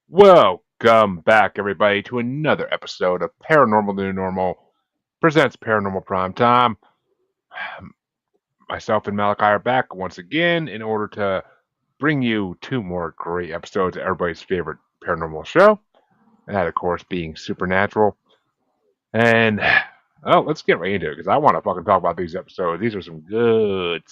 Welcome back, everybody, to another episode of Paranormal New Normal presents Paranormal Primetime. Myself and Malachi are back once again in order to bring you two more great episodes of everybody's favorite paranormal show. And that, of course, being Supernatural. And, let's get right into it because I want to fucking talk about these episodes. These are some good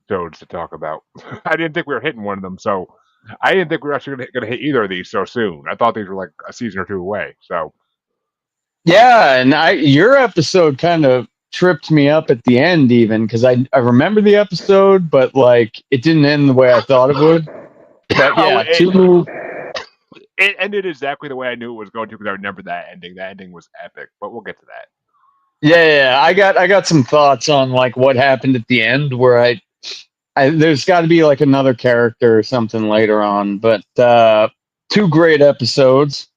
episodes to talk about. I didn't think we were hitting one of them, so I didn't think we were actually going to hit either of these so soon. I thought these were like a season or two away. So, Yeah, and your episode kind of tripped me up at the end even because I remember the episode, but like it didn't end the way I thought it would. But oh, yeah, two. it ended exactly the way I knew it was going to because I remember that ending. That ending was epic, but we'll get to that. Yeah, I got some thoughts on like what happened at the end where I there's got to be like another character or something later on, but two great episodes.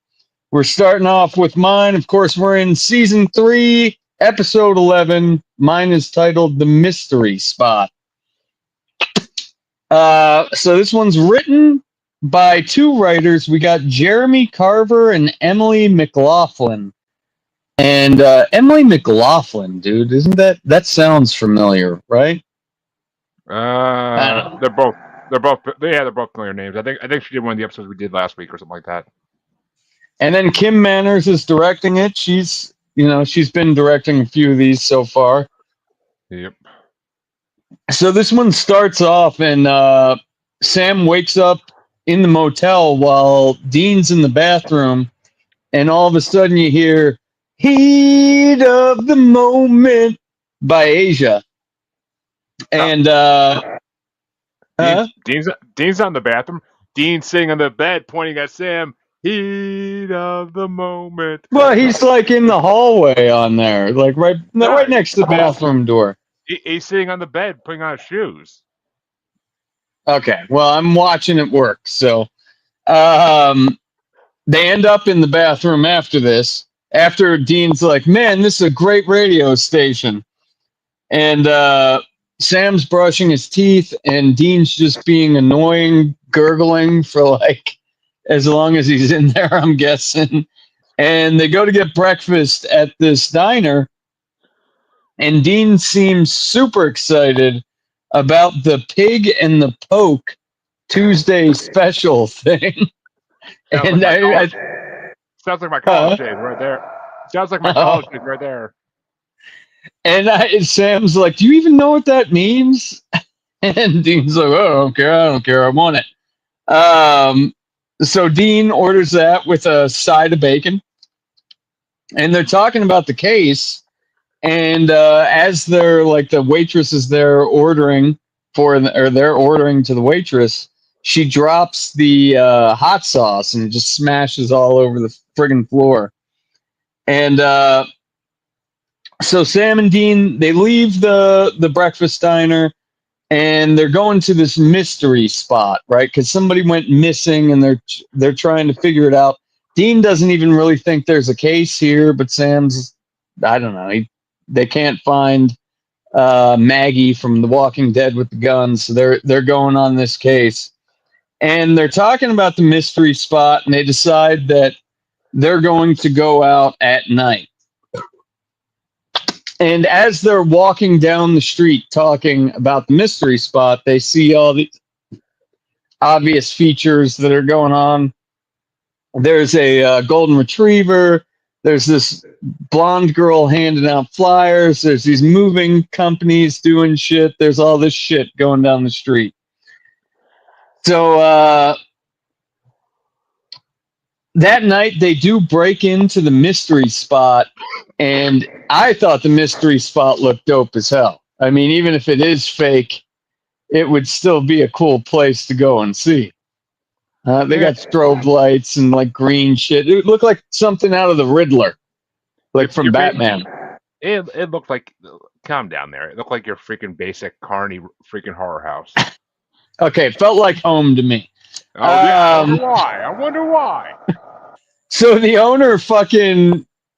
We're starting off with mine. Of course, we're in season 3, episode 11. Mine is titled "The Mystery Spot." So this one's written by two writers. We got Jeremy Carver and Emily McLaughlin. And Emily McLaughlin, dude, isn't that sounds familiar, right? They're both they're both familiar names. I think she did one of the episodes we did last week or something like that. And then Kim Manners is directing it. She's been directing a few of these so far. Yep. So this one starts off, and Sam wakes up in the motel while Dean's in the bathroom, and all of a sudden you hear "Heat of the Moment" by Asia. And Dean's on the bathroom. Dean's sitting on the bed, pointing at Sam. Heat of the moment. Well, he's like in the hallway on there, like right next to the bathroom door. He's sitting on the bed, putting on his shoes. Okay, well, I'm watching it work. So, they end up in the bathroom after this. After Dean's like, "Man, this is a great radio station," and Sam's brushing his teeth, and Dean's just being annoying, gurgling for like as long as he's in there, I'm guessing. And they go to get breakfast at this diner, and Dean seems super excited about the pig and the poke Tuesday special thing. And sounds like my college days right there. Sounds like my college days right there. And Sam's like, "Do you even know what that means?" And Dean's like, "Oh, I don't care. I want it." So Dean orders that with a side of bacon, and they're talking about the case. And as they're like the waitress is there ordering they're ordering to the waitress, she drops the hot sauce and it just smashes all over the friggin' floor. And so Sam and Dean, they leave the breakfast diner and they're going to this mystery spot, right? Because somebody went missing and they're trying to figure it out. Dean doesn't even really think there's a case here, but Sam's, I don't know, they can't find Maggie from The Walking Dead with the guns, so they're going on this case. And they're talking about the mystery spot, and they decide that they're going to go out at night. And as they're walking down the street talking about the mystery spot, they see all the obvious features that are going on. There's a golden retriever. There's this blonde girl handing out flyers. There's these moving companies doing shit. There's all this shit going down the street. So that night they do break into the mystery spot, and I thought the mystery spot looked dope as hell. I mean, even if it is fake, it would still be a cool place to go and see. They got strobe lights and like green shit. It looked like something out of the Riddler, like from Batman. It looked like, calm down there. It looked like your freaking basic Carney freaking horror house. Okay, felt like home to me. Oh, yeah, I wonder why. So the owner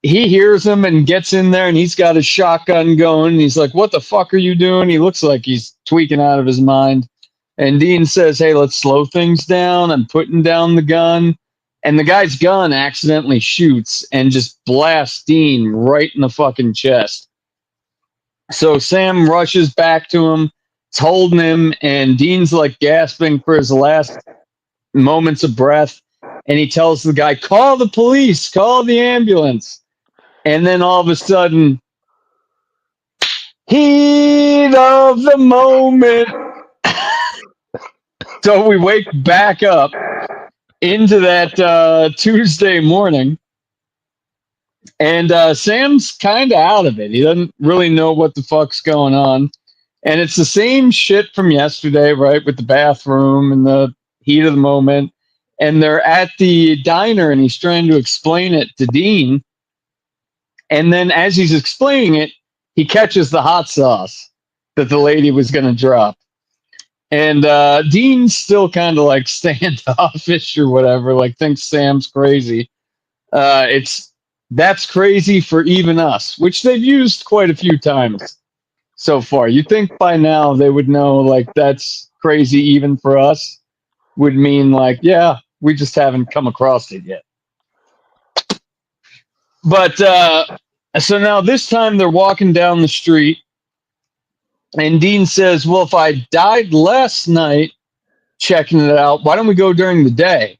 he hears him and gets in there, and he's got a shotgun going. And he's like, "What the fuck are you doing?" He looks like he's tweaking out of his mind. And Dean says, "Hey, let's slow things down. I'm putting down the gun." And the guy's gun accidentally shoots and just blasts Dean right in the fucking chest. So Sam rushes back to him, it's holding him, and Dean's like gasping for his last moments of breath. And he tells the guy, "Call the police, call the ambulance." And then all of a sudden, heat of the moment. So we wake back up into that Tuesday morning, and Sam's kind of out of it. He doesn't really know what the fuck's going on. And it's the same shit from yesterday, right? With the bathroom and the heat of the moment. And they're at the diner and he's trying to explain it to Dean. And then as he's explaining it, he catches the hot sauce that the lady was going to drop. And Dean's still kind of like standoffish or whatever, like thinks Sam's crazy. It's That's crazy for even us, which they've used quite a few times so far. You'd think by now they would know, like, that's crazy even for us would mean, like, yeah, we just haven't come across it yet. But so now this time they're walking down the street, and Dean says, "Well, if I died last night checking it out, why don't we go during the day?"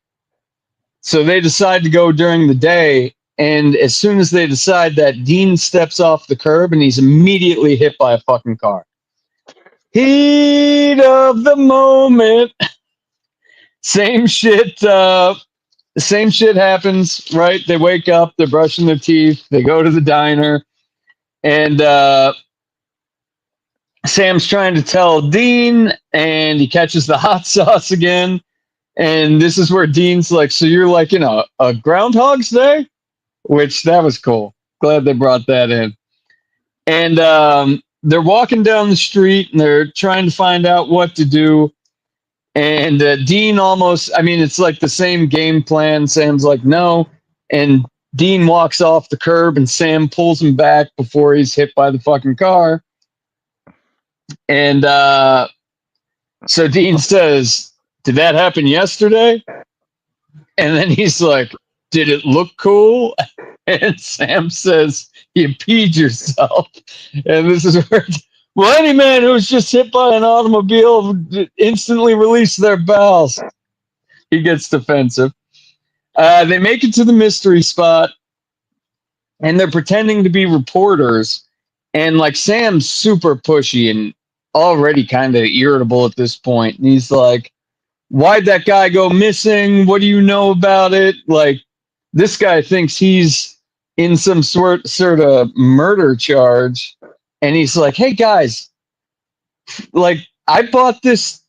So they decide to go during the day. And as soon as they decide that, Dean steps off the curb and he's immediately hit by a fucking car. Heat of the moment. Same shit. Same shit happens, right? They wake up, they're brushing their teeth, they go to the diner, and Sam's trying to tell Dean, and he catches the hot sauce again. And this is where Dean's like, "So you're like, a Groundhog's Day?" Which that was cool. Glad they brought that in. And they're walking down the street and they're trying to find out what to do. And Dean almost, I mean, it's like the same game plan. Sam's like, "No." And Dean walks off the curb and Sam pulls him back before he's hit by the fucking car. And so Dean says, "Did that happen yesterday?" And then he's like, "Did it look cool?" And Sam says, "You peed yourself." And this is where, "Well, any man who's just hit by an automobile instantly release their bowels." He gets defensive. They make it to the mystery spot, and they're pretending to be reporters. And like Sam's super pushy and already kind of irritable at this point. And he's like, "Why'd that guy go missing? What do you know about it?" Like, this guy thinks he's in some sort of murder charge. And he's like, "Hey guys, like, I bought this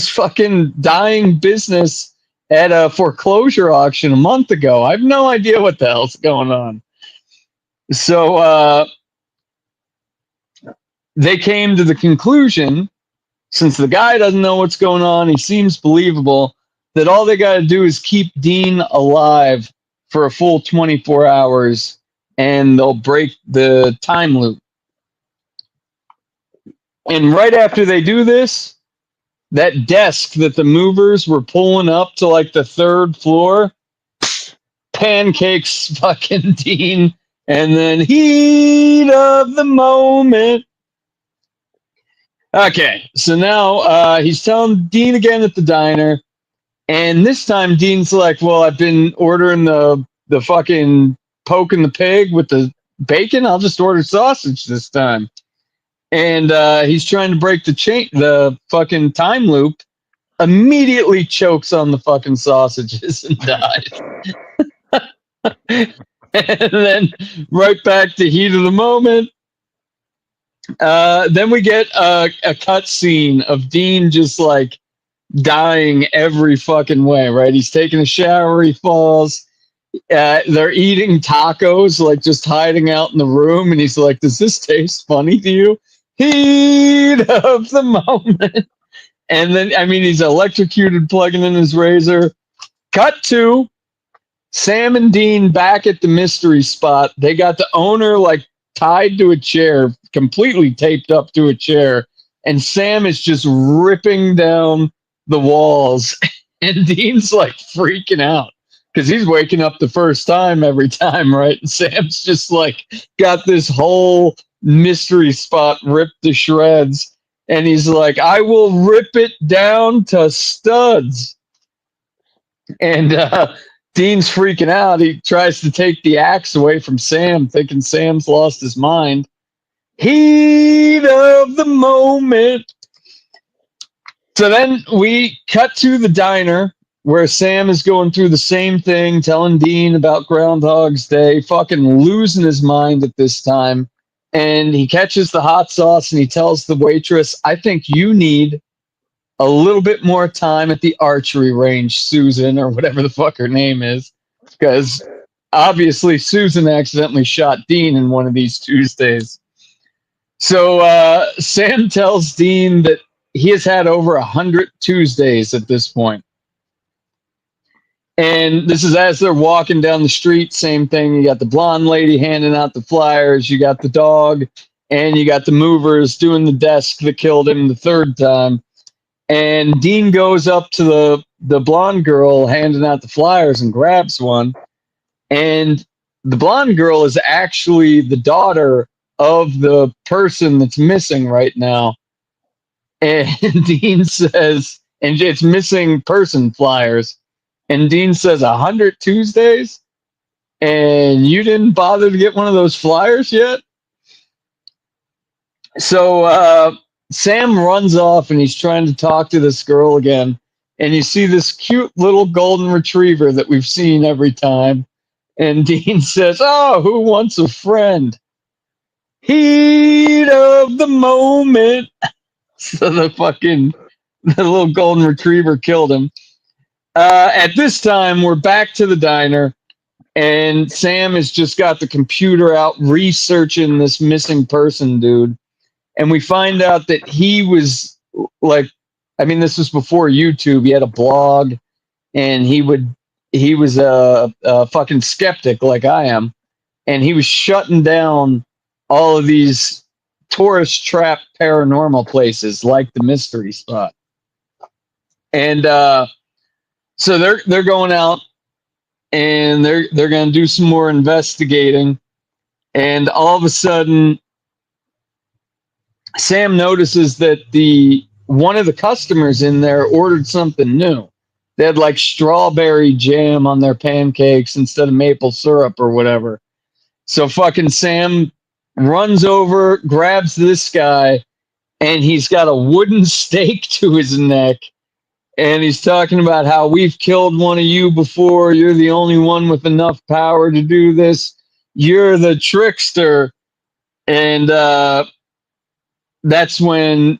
fucking dying business at a foreclosure auction a month ago. I have no idea what the hell's going on." So they came to the conclusion, since the guy doesn't know what's going on, he seems believable, that all they got to do is keep Dean alive for a full 24 hours and they'll break the time loop. And right after they do this, that desk that the movers were pulling up to like the third floor pancakes fucking Dean, and then heat of the moment. Okay, so now he's telling Dean again at the diner, and this time Dean's like, "Well, I've been ordering the fucking poking the pig with the bacon. I'll just order sausage this time." And he's trying to break the fucking time loop. Immediately chokes on the fucking sausages and dies. And then right back to heat of the moment. Then we get a cut scene of Dean just like dying every fucking way, right? He's taking a shower, he falls. They're eating tacos, like just hiding out in the room, and he's like, "Does this taste funny to you?" Heat of the moment. And then, I mean, he's electrocuted, plugging in his razor. Cut to Sam and Dean back at the mystery spot. They got the owner like tied to a chair, completely taped up to a chair, and Sam is just ripping down the walls, and Dean's like freaking out because he's waking up the first time every time, right? And Sam's just like got this whole mystery spot ripped to shreds, and he's like, "I will rip it down to studs." And Dean's freaking out. He tries to take the axe away from Sam, thinking Sam's lost his mind. Heat of the moment. So then we cut to the diner where Sam is going through the same thing, telling Dean about Groundhog's Day, fucking losing his mind at this time. And he catches the hot sauce and he tells the waitress, I think you need a little bit more time at the archery range, Susan, or whatever the fuck her name is. Because obviously Susan accidentally shot Dean in one of these Tuesdays. So Sam tells Dean that he has had over 100 Tuesdays at this point. And this is as they're walking down the street, same thing. You got the blonde lady handing out the flyers, you got the dog, and you got the movers doing the desk that killed him the third time. And Dean goes up to the blonde girl handing out the flyers and grabs one. And the blonde girl is actually the daughter of the person that's missing right now. And Dean says, and it's missing person flyers. And Dean says, 100 Tuesdays? And you didn't bother to get one of those flyers yet? So Sam runs off and he's trying to talk to this girl again. And you see this cute little golden retriever that we've seen every time. And Dean says, oh, who wants a friend? Heat of the moment. So the little golden retriever killed him. At this time, we're back to the diner, and Sam has just got the computer out researching this missing person dude. And we find out that he was like, I mean, this was before YouTube. He had a blog, and he was a fucking skeptic like I am, and he was shutting down all of these tourist trap paranormal places like the Mystery Spot. And so they're going out and they're going to do some more investigating. And all of a sudden, Sam notices that one of the customers in there ordered something new. They had like strawberry jam on their pancakes instead of maple syrup or whatever. So fucking Sam runs over, grabs this guy, and he's got a wooden stake to his neck. And he's talking about how we've killed one of you before. You're the only one with enough power to do this. You're the trickster. And that's when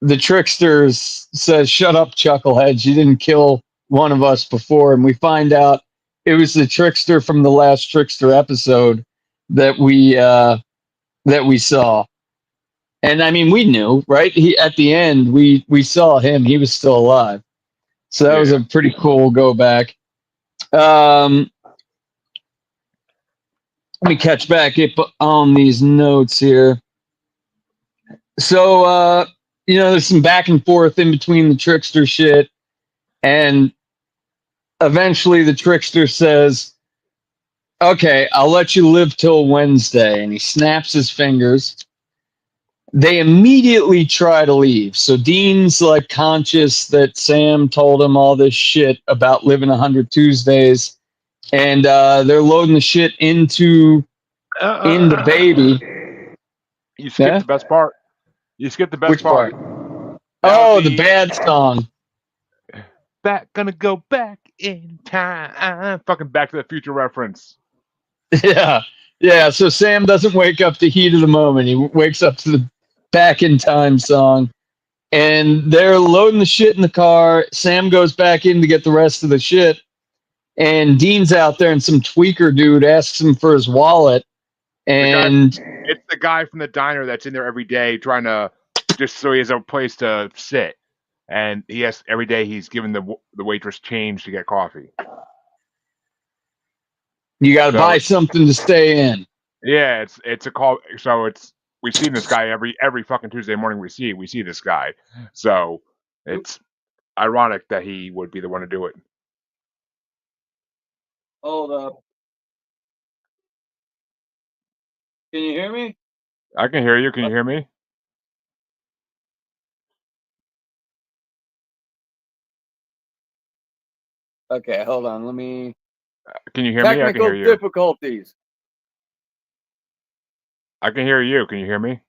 the trickster says, shut up, chuckleheads. You didn't kill one of us before. And we find out it was the trickster from the last Trickster episode that we saw. And I mean, we knew, right? At the end, we saw him. He was still alive. So that was a pretty cool go back. Let me catch back up on these notes here. So, there's some back and forth in between the trickster shit. And eventually the trickster says, okay, I'll let you live till Wednesday. And he snaps his fingers. They immediately try to leave. So Dean's like conscious that Sam told him all this shit about living 100 Tuesdays. And they're loading the shit into in the baby. You skipped the best part. You skipped the best Which part? Oh, the bad song. Gonna go back in time. Fucking Back to the Future reference. Yeah. Yeah. So Sam doesn't wake up to Heat of the Moment. He wakes up to the Back in Time song. And they're loading the shit in the car. Sam goes back in to get the rest of the shit. And Dean's out there, and some tweaker dude asks him for his wallet. And it's the guy from the diner that's in there every day trying to, just so he has a place to sit. And every day he's giving the waitress change to get coffee. You got to buy something to stay in. Yeah, it's a call. So it's we've seen this guy every fucking Tuesday morning. We see this guy, so it's ironic that he would be the one to do it. Hold up. Can you hear me? I can hear you. Can you hear me? Okay, hold on. Let me. Can you hear me? I can Technical hear you. difficulties. I can hear you. Can you hear me?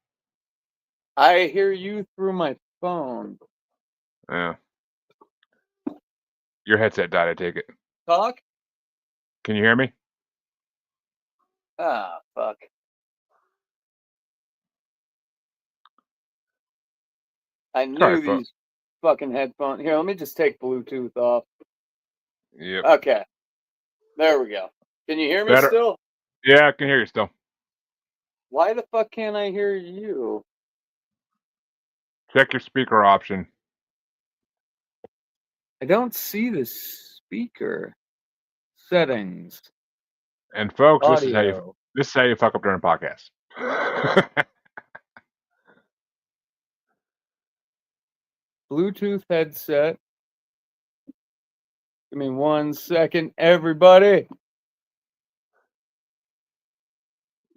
I hear you through my phone. Yeah. Your headset died. I take it. Talk? Can you hear me? Ah, fuck. I Try knew it, these fucking headphones. Here, let me just take Bluetooth off. Yep. Okay. There we go. Can you hear me Better. still? Yeah, I can hear you still. Why the fuck can't I hear you? Check your speaker option. I don't see the speaker settings. And folks, Audio. this is how you fuck up during a podcast. Bluetooth headset. Give me 1 second, everybody.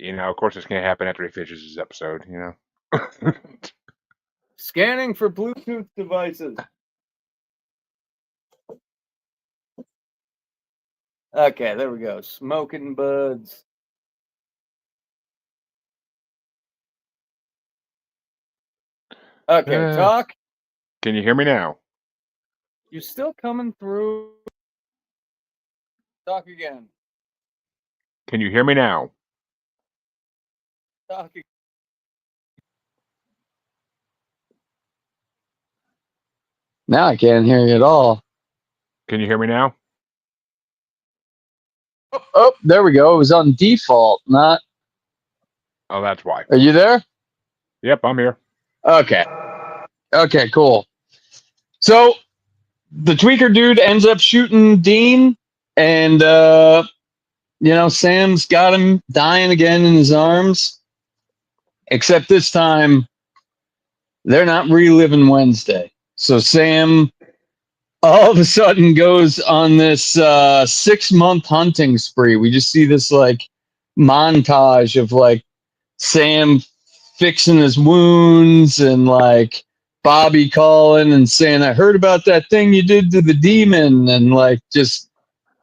Of course, this can't happen after he finishes this episode. Scanning for Bluetooth devices. Okay, there we go. Smoking buds. Okay, talk. Can you hear me now? You still coming through? Talk again. Can you hear me now? Talk again. Now I can't hear you at all. Can you hear me now? Oh, there we go. It was on default, not. Oh, that's why. Are you there? Yep, I'm here. Okay. Okay, cool. So the tweaker dude ends up shooting Dean, and Sam's got him dying again in his arms. Except this time, they're not reliving Wednesday. So Sam all of a sudden goes on this 6-month hunting spree. We just see this montage of Sam fixing his wounds and Bobby calling and saying, I heard about that thing you did to the demon, and just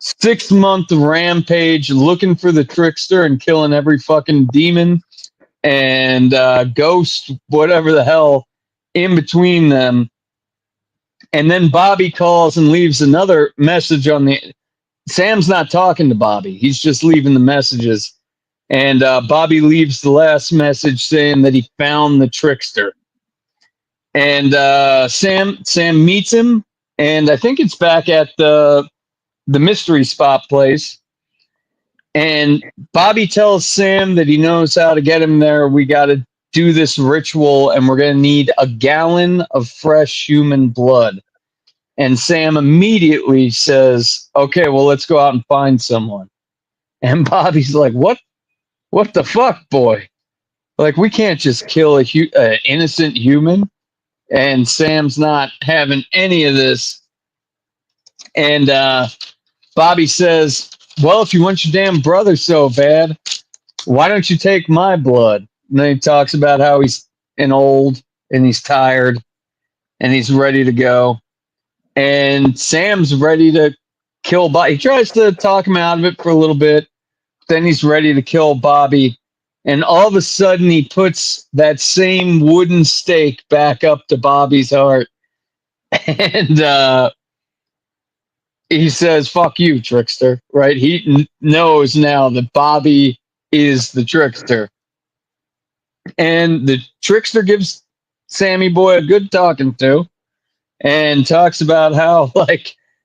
6-month rampage looking for the trickster and killing every fucking demon and ghost, whatever the hell, in between them. And then Bobby calls and leaves another message on the. Sam's not talking to Bobby. He's just leaving the messages. And Bobby leaves the last message saying that he found the trickster. And Sam meets him, and I think it's back at the mystery spot place. And Bobby tells Sam that he knows how to get him there. We got to do this ritual, and we're going to need a gallon of fresh human blood. And Sam immediately says, okay, well, let's go out and find someone. And Bobby's like, what the fuck, boy? We can't just kill an innocent human. And Sam's not having any of this. And Bobby says, well, if you want your damn brother so bad, why don't you take my blood? And then he talks about how he's old and he's tired and he's ready to go. And Sam's ready to kill Bobby. He tries to talk him out of it for a little bit. Then he's ready to kill Bobby. And all of a sudden, he puts that same wooden stake back up to Bobby's heart. And he says, fuck you, trickster. Right? He knows now that Bobby is the trickster. And the trickster gives Sammy Boy a good talking to and talks about how,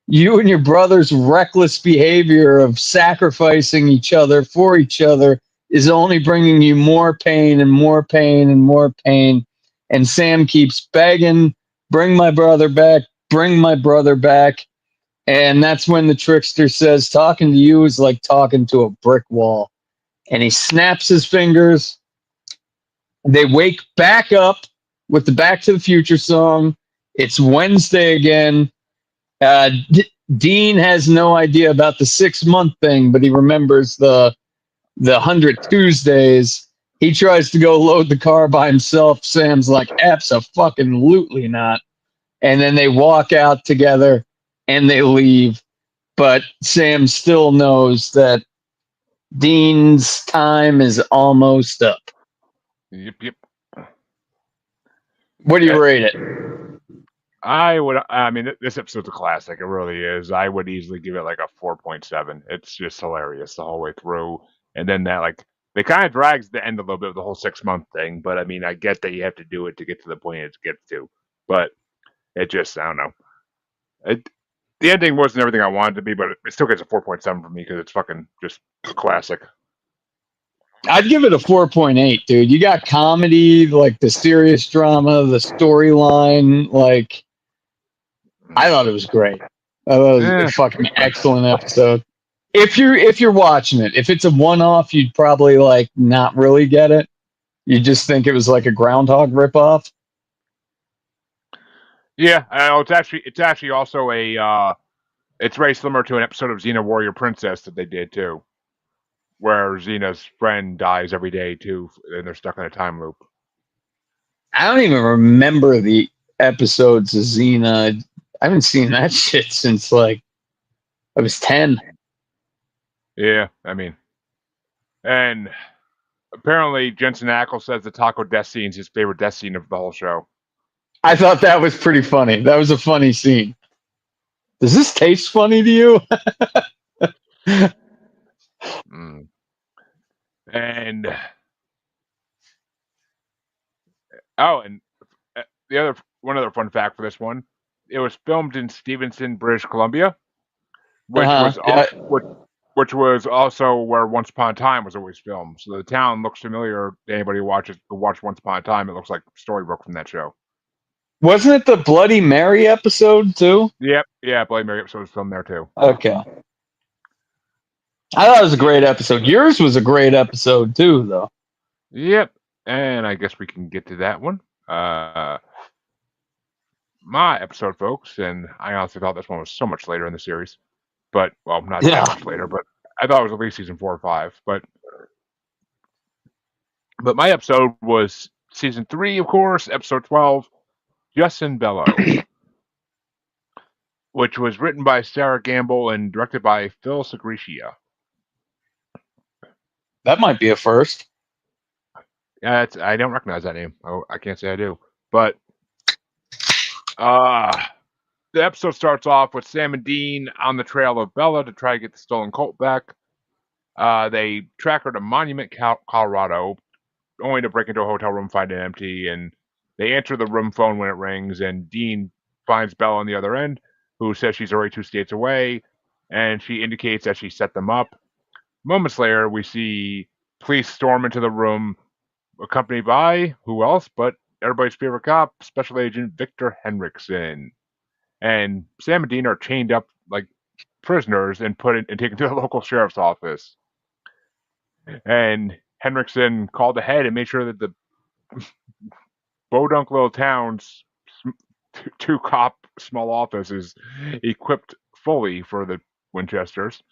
you and your brother's reckless behavior of sacrificing each other for each other is only bringing you more pain and more pain and more pain. And Sam keeps begging, bring my brother back, bring my brother back. And that's when the trickster says, talking to you is like talking to a brick wall. And he snaps his fingers, They wake back up with the Back to the Future song. It's Wednesday again. Dean has no idea about the 6 month thing, but he remembers the 100 Tuesdays. He tries to go load the car by himself. Sam's like, "Abso-fucking-lutely not." And then they walk out together and they leave. But Sam still knows that Dean's time is almost up. Yep, yep. What do you Uh, rate it? I mean, this episode's a classic. It really is. I would easily give it like a 4.7. It's just hilarious the whole way through. And then that, like, they kind of drags the end a little bit with the whole 6 month thing. But I mean, I get that you have to do it to get to the point it gets to. But it just, I don't know. The ending wasn't everything I wanted to be, but it still gets a 4.7 from me because it's fucking just a classic. I'd give it a 4.8, dude. You got comedy, like the serious drama, the storyline. Like, I thought it was great. I thought it was a Eh, fucking excellent episode. If you're watching it, if it's a one off, you'd probably like not really get it. You just think it was like a Groundhog ripoff. yeah, it's actually also a it's very similar to an episode of Xena Warrior Princess that they did too, where Xena's friend dies every day too, and they're stuck in a time loop. I don't even remember the episodes of Xena. I haven't seen that shit since like I was 10. Yeah, I mean, and apparently Jensen Ackles says the taco death scene is his favorite death scene of the whole show. I thought that was pretty funny. That was a funny scene. Does this taste funny to you? Mm. And and the other one other fun fact for this one, it was filmed in Stevenson, British Columbia, which Uh-huh. was all, Yeah. which was also where Once Upon a Time was always filmed. So the town looks familiar to anybody who watched Once Upon a Time. It looks like Storybook from that show. Wasn't it the Bloody Mary episode too? Yep, yeah, Bloody Mary episode was filmed there too. Okay. I thought it was a great episode. Yours was a great episode too, though. Yep, and I guess we can get to that one. Uh, my episode, folks, and I honestly thought this one was so much later in the series, but well, not Yeah. that much later, but I thought it was at least season 4 or 5. But my episode was season 3, of course, episode 12, Justin Bello, which was written by Sarah Gamble and directed by Phil Segretia. That might be a first. Yeah, I don't recognize that name. I can't say I do. But uh, the episode starts off with Sam and Dean on the trail of Bella to try to get the stolen Colt back. They track her to Monument, Colorado, only to break into a hotel room, find it empty, and they answer the room phone when it rings, and Dean finds Bella on the other end, who says she's already 2 states away, and she indicates that she set them up. Moments later, we see police storm into the room, accompanied by who else but everybody's favorite cop, Special Agent Victor Henriksen. And Sam and Dean are chained up like prisoners and taken to the local sheriff's office. And Henriksen called ahead and made sure that the Bodunk little town's two cop small office is equipped fully for the Winchesters.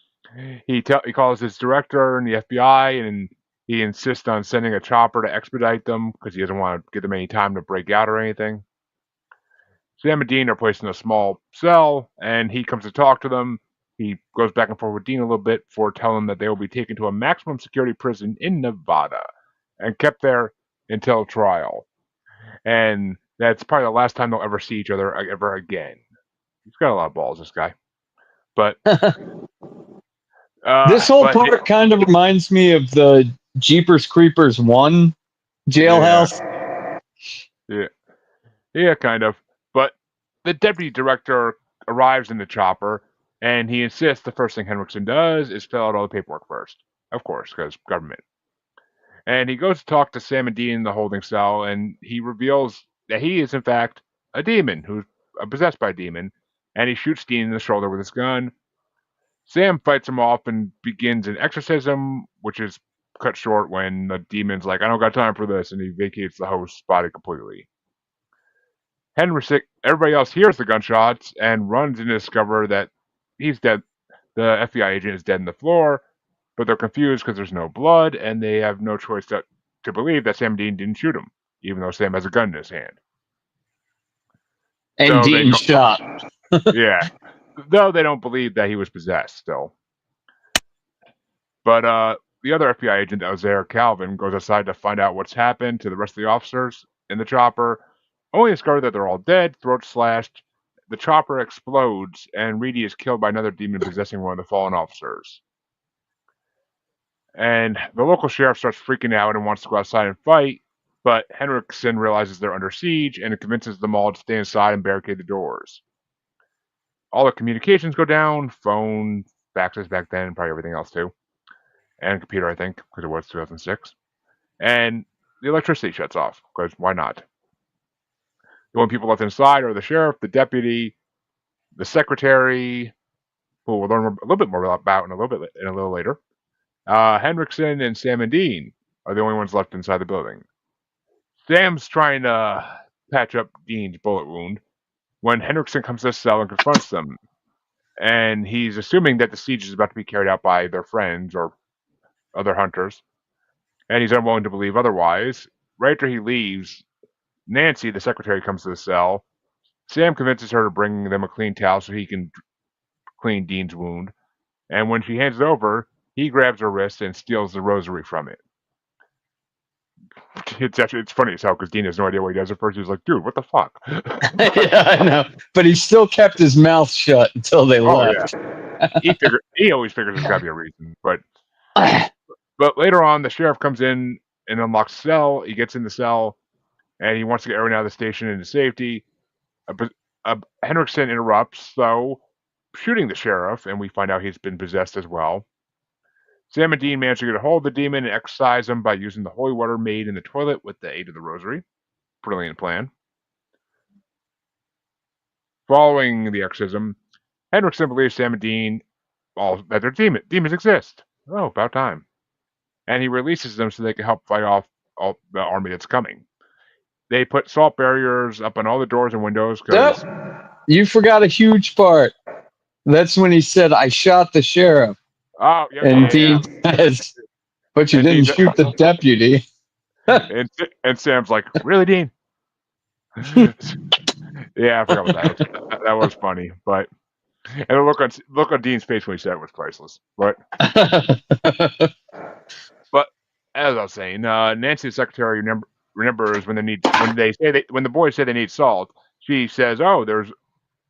He calls his director and the FBI, and he insists on sending a chopper to expedite them because he doesn't want to give them any time to break out or anything. Sam and Dean are placed in a small cell, and he comes to talk to them. He goes back and forth with Dean a little bit before telling them that they will be taken to a maximum security prison in Nevada and kept there until trial. And that's probably the last time they'll ever see each other ever again. He's got a lot of balls, this guy. But This whole but part kind of reminds me of the Jeepers Creepers 1 yeah, jailhouse. yeah, yeah, kind of. But the deputy director arrives in the chopper, and he insists the first thing Henriksen does is fill out all the paperwork first. Of course, because government. And he goes to talk to Sam and Dean in the holding cell, and he reveals that he is, in fact, a demon who's possessed by a demon, and he shoots Dean in the shoulder with his gun. Sam fights him off and begins an exorcism, which is cut short when the demon's like, "I don't got time for this," and he vacates the host's body completely. Everybody else hears the gunshots and runs in to discover that he's dead. The FBI agent is dead on the floor, but they're confused because there's no blood, and they have no choice to believe that Sam Dean didn't shoot him, even though Sam has a gun in his hand. And So they Dean go, shot. yeah, though they don't believe that he was possessed still. But the other FBI agent that was there, Calvin, goes outside to find out what's happened to the rest of the officers in the chopper, only to discover that they're all dead, throats slashed. The chopper explodes, and Reedy is killed by another demon possessing one of the fallen officers. And the local sheriff starts freaking out and wants to go outside and fight, but Henriksen realizes they're under siege and convinces them all to stay inside and barricade the doors. All the communications go down, phone, faxes back then, probably everything else too, and computer, I think, because it was 2006. And the electricity shuts off, because why not? The only people left inside are the sheriff, the deputy, the secretary, who we'll learn a little bit more about in a little later. Henriksen and Sam and Dean are the only ones left inside the building. Sam's trying to patch up Dean's bullet wound when Henriksen comes to the cell and confronts them. And he's assuming that the siege is about to be carried out by their friends or other hunters. And he's unwilling to believe otherwise. Right after he leaves, Nancy, the secretary, comes to the cell. Sam convinces her to bring them a clean towel so he can clean Dean's wound. And when she hands it over, he grabs her wrist and steals the rosary from it. It's funny as hell because Dean has no idea what he does at first. He's like, "Dude, what the fuck?" Yeah, I know. But he still kept his mouth shut until they Oh left. yeah, he always figures there's got to be a reason. But later on, the sheriff comes in and unlocks the cell. He gets in the cell and he wants to get everyone out of the station into safety. But Henriksen interrupts, though, shooting the sheriff, and we find out he's been possessed as well. Sam and Dean manage to get a hold of the demon and exorcise him by using the holy water made in the toilet with the aid of the rosary. Brilliant plan. Following the exorcism, Henriksen believes Sam and Dean that they're demons exist. Oh, about time. And he releases them so they can help fight off the army that's coming. They put salt barriers up on all the doors and windows because You forgot a huge part. That's when he said, "I shot the sheriff." oh yeah, And Dean says, "But you And didn't Dean- shoot the deputy." and Sam's like, "Really, Dean?" Yeah, I forgot about that. That was funny, but and the look on Dean's face when he said it was priceless. But as I was saying, Nancy, the secretary, remembers when the boys say they need salt. She says, "Oh, there's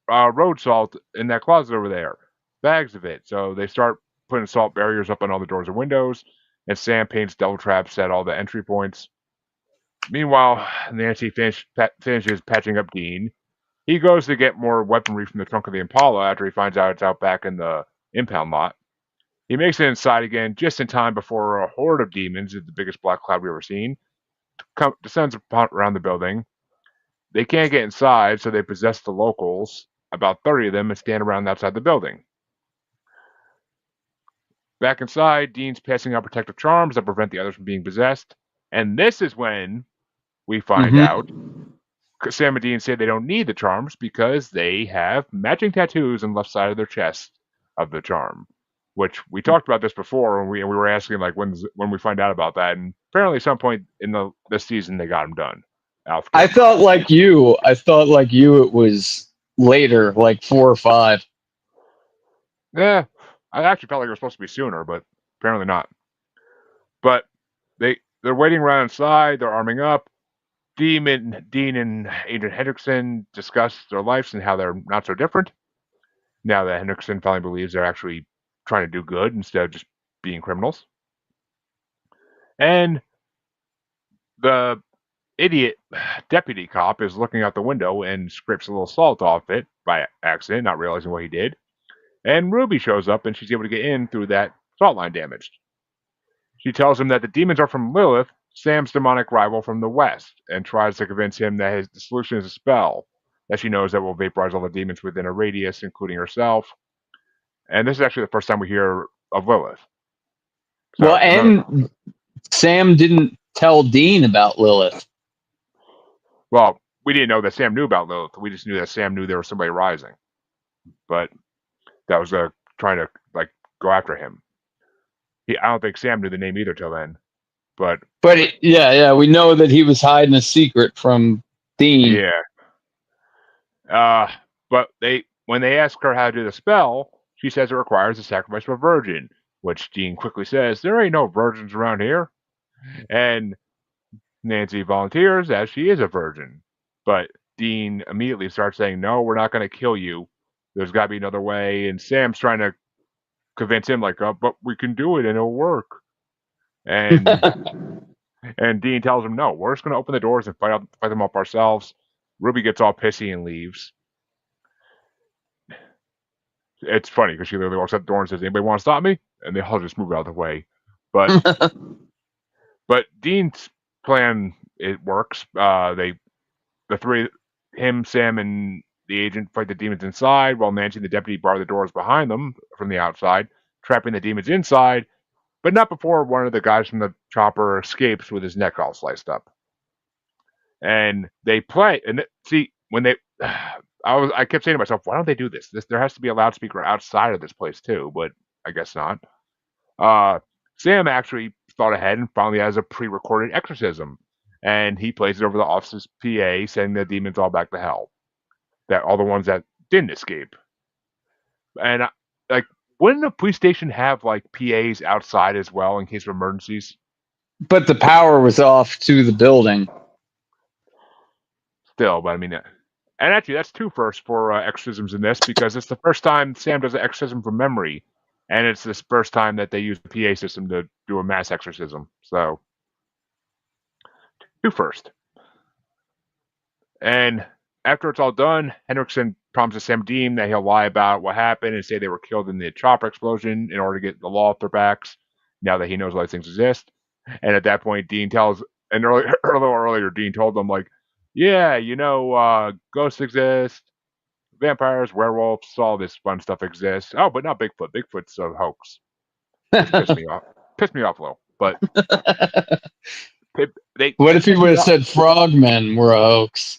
road salt in that closet over there, bags of it." So they start putting salt barriers up on all the doors and windows, and Sam paints devil traps at all the entry points. Meanwhile, Nancy finishes patching up Dean. He goes to get more weaponry from the trunk of the Impala after he finds out it's out back in the impound lot. He makes it inside again just in time before a horde of demons, the biggest black cloud we've ever seen, descends around the building. They can't get inside, so they possess the locals, about 30 of them, and stand around outside the building. Back inside, Dean's passing out protective charms that prevent the others from being possessed. And this is when we find out Sam and Dean say they don't need the charms because they have matching tattoos on the left side of their chest of the charm. Which we talked about this before, and we were asking like when we find out about that, and apparently at some point in this season they got them done. I thought like you. It was later, like 4 or 5. Yeah, I actually felt like it was supposed to be sooner, but apparently not. But they're waiting around inside. They're arming up. Dean and Agent Henriksen discuss their lives and how they're not so different. Now that Henriksen finally believes they're actually trying to do good instead of just being criminals. And the idiot deputy cop is looking out the window and scrapes a little salt off it by accident, not realizing what he did. And Ruby shows up and she's able to get in through that salt line damaged. She tells him that the demons are from Lilith, Sam's demonic rival from the west, and tries to convince him that the solution is a spell that she knows that will vaporize all the demons within a radius, including herself. And this is actually the first time we hear of Lilith. So, well, and Sam didn't tell Dean about Lilith. Well, we didn't know that Sam knew about Lilith. We just knew that Sam knew there was somebody rising, but that was trying to like go after him. I don't think Sam knew the name either till then. But yeah, we know that he was hiding a secret from Dean. yeah. But when they ask her how to do the spell, she says it requires the sacrifice of a virgin, which Dean quickly says, there ain't no virgins around here. And Nancy volunteers as she is a virgin. But Dean immediately starts saying, no, we're not going to kill you. There's got to be another way. And Sam's trying to convince him, like, oh, but we can do it and it'll work. And and Dean tells him, no, we're just going to open the doors and fight them up ourselves. Ruby gets all pissy and leaves. It's funny because she literally walks out the door and says, anybody want to stop me? And they all just move out of the way. But but Dean's plan, it works. The three, him, Sam, and the agent fight the demons inside while Nancy and the deputy bar the doors behind them from the outside, trapping the demons inside, but not before one of the guys from the chopper escapes with his neck all sliced up. And they play, and see, when they, I kept saying to myself, why don't they do this? There has to be a loudspeaker outside of this place too, but I guess not. Sam actually thought ahead and finally has a pre-recorded exorcism, and he plays it over the office's PA, sending the demons all back to hell. That all the ones that didn't escape. And like, wouldn't the police station have like PAs outside as well in case of emergencies? But the power was off to the building. Still, but I mean, and actually, that's two firsts for exorcisms in this, because it's the first time Sam does an exorcism from memory, and it's the first time that they use the PA system to do a mass exorcism. So, two first. And after it's all done, Henriksen promises Sam Dean that he'll lie about what happened and say they were killed in the chopper explosion in order to get the law off their backs, now that he knows all these things exist. And at that point, Dean tells, and a little earlier, Dean told them, like, yeah, ghosts exist, vampires, werewolves, all this fun stuff exists. Oh, but not Bigfoot. Bigfoot's a hoax. Which pissed me off. Pissed me off a little. But what if he would have said frogmen were a hoax?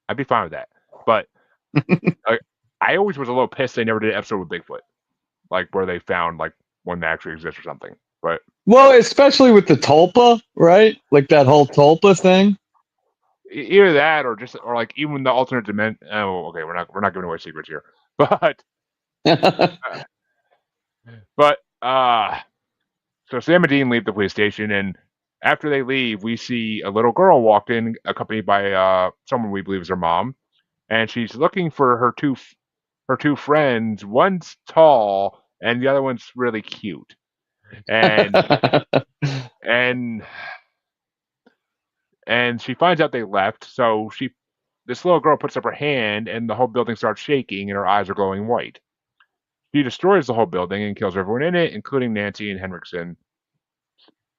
I'd be fine with that. But I always was a little pissed they never did an episode with Bigfoot, like where they found like one that actually exists or something. But well, especially with the tulpa, right? Like that whole tulpa thing. Either that, or like even the alternate dimension. Oh, okay, we're not giving away secrets here, but so Sam and Dean leave the police station, and after they leave, we see a little girl walk in, accompanied by someone we believe is her mom, and she's looking for her two friends. One's tall, and the other one's really cute, and and she finds out they left. So this little girl puts up her hand, and the whole building starts shaking, and her eyes are glowing white. She destroys the whole building and kills everyone in it, including Nancy and Henriksen.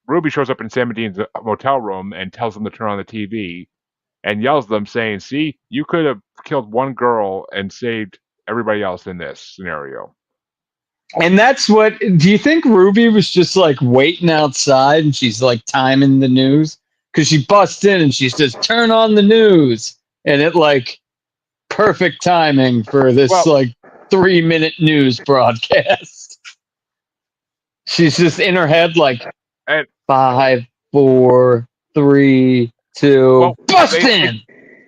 Ruby shows up in Sam and Dean's motel room and tells them to turn on the TV, and yells at them, saying, see, you could have killed one girl and saved everybody else in this scenario. And that's what, do you think Ruby was just like waiting outside and she's like timing the news? Because she busts in and she says, turn on the news. And it like perfect timing for this 3-minute news broadcast. She's just in her head like 5, 4, 3, 2, bust in.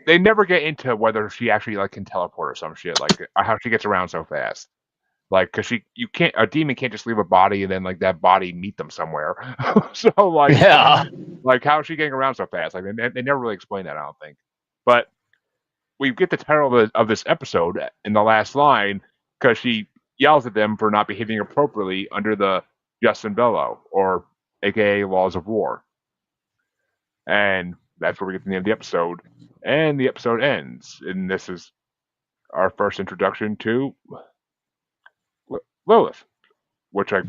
They never get into whether she actually like can teleport or some shit, like how she gets around so fast. Like, because a demon can't just leave a body and then like that body meet them somewhere. So like, yeah, like how is she getting around so fast? Like they never really explain that, I don't think. But we get the title of this episode in the last line because she yells at them for not behaving appropriately under the Justin Bello, or AKA Laws of War. And that's where we get the name of the episode. And the episode ends. And this is our first introduction to Lilith, which I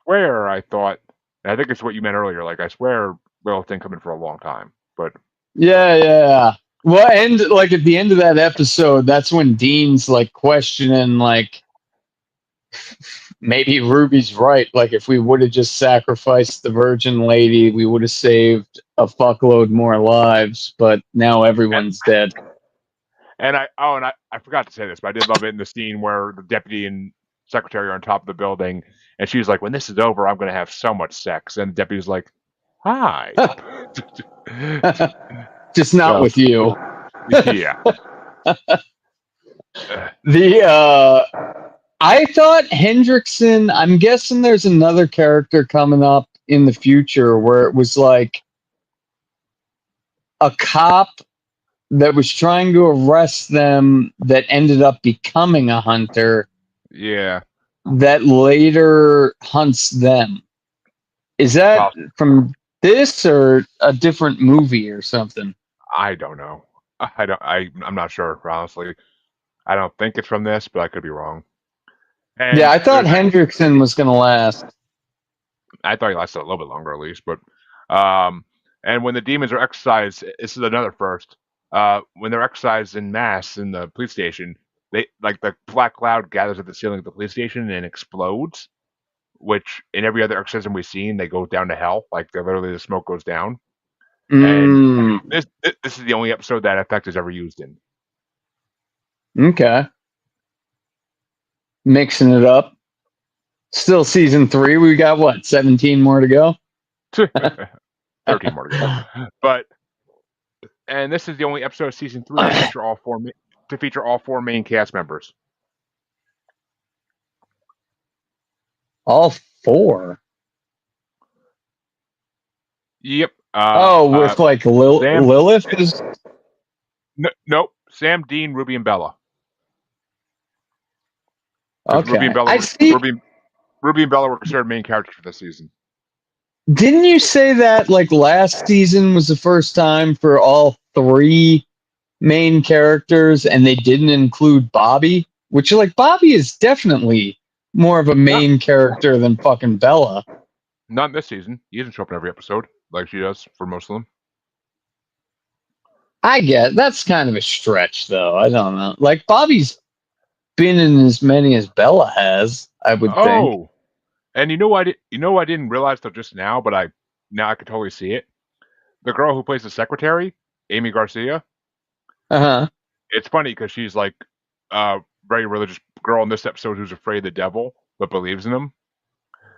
swear I thought, and I think it's what you meant earlier, like I swear Lilith didn't come in for a long time. But yeah. Well, and like at the end of that episode, that's when Dean's like questioning, like, maybe Ruby's right. Like, if we would have just sacrificed the Virgin Lady, we would have saved a fuckload more lives. But now And, everyone's dead. and I forgot to say this, but I did love it in the scene where the deputy and secretary are on top of the building, and she's like, "When this is over, I'm going to have so much sex," and the deputy's like, "Hi." Just not So with you. yeah. The I thought Hendrickson. I'm guessing there's another character coming up in the future where it was like a cop that was trying to arrest them that ended up becoming a hunter Yeah. that later hunts them. Is that from this or a different movie or something? I don't know. I'm not sure, honestly. I don't think it's from this, but I could be wrong. Yeah, And I thought Hendrickson was going to last. I thought he lasted a little bit longer at least, but um and when the demons are exercised, this is another first. When they're exercised in mass in the police station, they like the black cloud gathers at the ceiling of the police station and explodes, which in every other exorcism we've seen, they go down to hell. Like they literally the smoke goes down. And Mm, this is the only episode that effect is ever used in. okay. Mixing it up. Still season 3. We got what, 17 more to go? 13 more to go. But and this is the only episode of season 3 to feature all four main cast members. All 4. Yep. With like Sam. Lilith is. Nope. Sam, Dean, Ruby, and Bella. Okay. Ruby and Bella. I see. Ruby and Bella were considered main characters for this season. Didn't you say that like last season was the first time for all 3 main characters and they didn't include Bobby? Which, like, Bobby is definitely more of a main character than fucking Bella. Not in this season. He doesn't show up in every episode like she does for most of them. I get that's kind of a stretch, though. I don't know. Like, Bobby's been in as many as Bella has, I would think. Oh, and I didn't realize till just now, but I could totally see it. The girl who plays the secretary, Amy Garcia. Uh-huh. It's funny because she's like a very religious girl in this episode who's afraid of the devil but believes in him.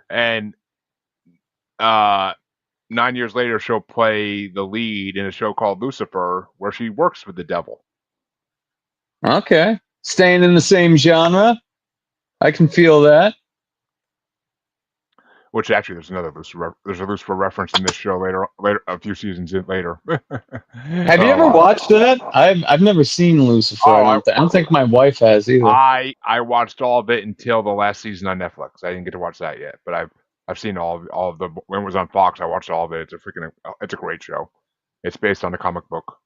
And 9 years later, she'll play the lead in a show called Lucifer, where she works with the devil. Okay. Staying in the same genre. I can feel that. Which actually, there's a Lucifer reference in this show later, a few seasons later. Have you ever watched that? I've never seen Lucifer. I don't think my wife has either. I watched all of it until the last season on Netflix. I didn't get to watch that yet, but I've seen all of the when it was on Fox. I watched all of it. It's a great show. It's based on a comic book.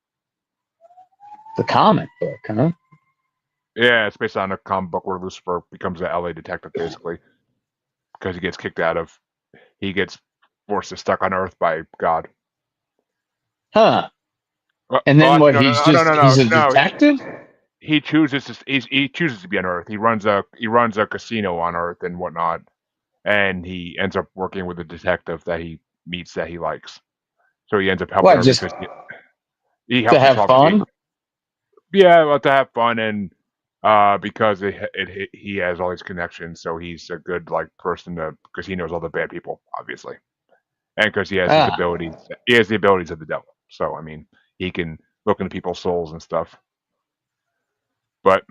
The comic book, huh? Yeah, it's based on a comic book where Lucifer becomes an LA detective, basically, because he gets forced to stuck on Earth by God. Huh. And then what? He's a detective. He chooses to be on Earth. He runs a casino on Earth and whatnot, and he ends up working with a detective that he meets that he likes. So he ends up helping her just because he helps to have fun. Yeah, well, to have fun and because he has all these connections, so he's a good person because he knows all the bad people, obviously, and because he has his abilities. He has the abilities of the devil. So I mean, he can look into people's souls and stuff. But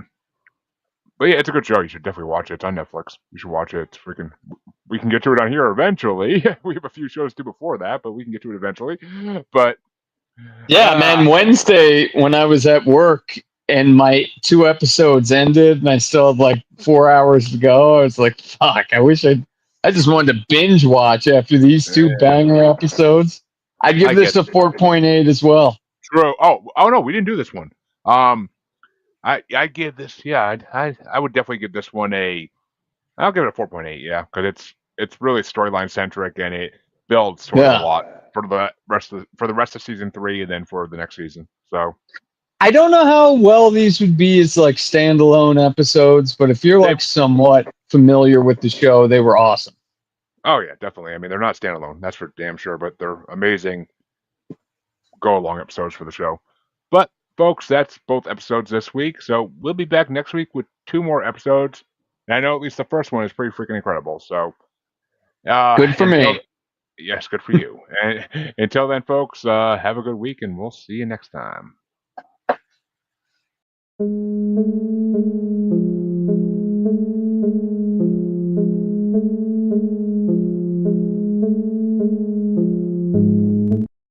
yeah, it's a good show. You should definitely watch it. It's on Netflix. You should watch it. We can get to it on here eventually. We have a few shows to do before that, but we can get to it eventually. But yeah, man, Wednesday when I was at work and my 2 episodes ended and I still had like 4 hours to go, I was like, fuck, I just wanted to binge watch after these 2 banger episodes. I'd give this a 4.8 as well. True. Oh no, we didn't do this one. I give this, I would definitely give this one I'll give it a 4.8, yeah, because it's really storyline centric and it builds towards a lot for the rest of season 3 and then for the next season. So I don't know how well these would be as like standalone episodes, but if you're like somewhat familiar with the show, they were awesome. Oh yeah, definitely. I mean, they're not standalone, that's for damn sure, but they're amazing go along episodes for the show. But folks, that's both episodes this week. So we'll be back next week with 2 more episodes. And I know at least the first one is pretty freaking incredible. So Good for until me. yes, good for you. And until then, folks, have a good week, and we'll see you next time.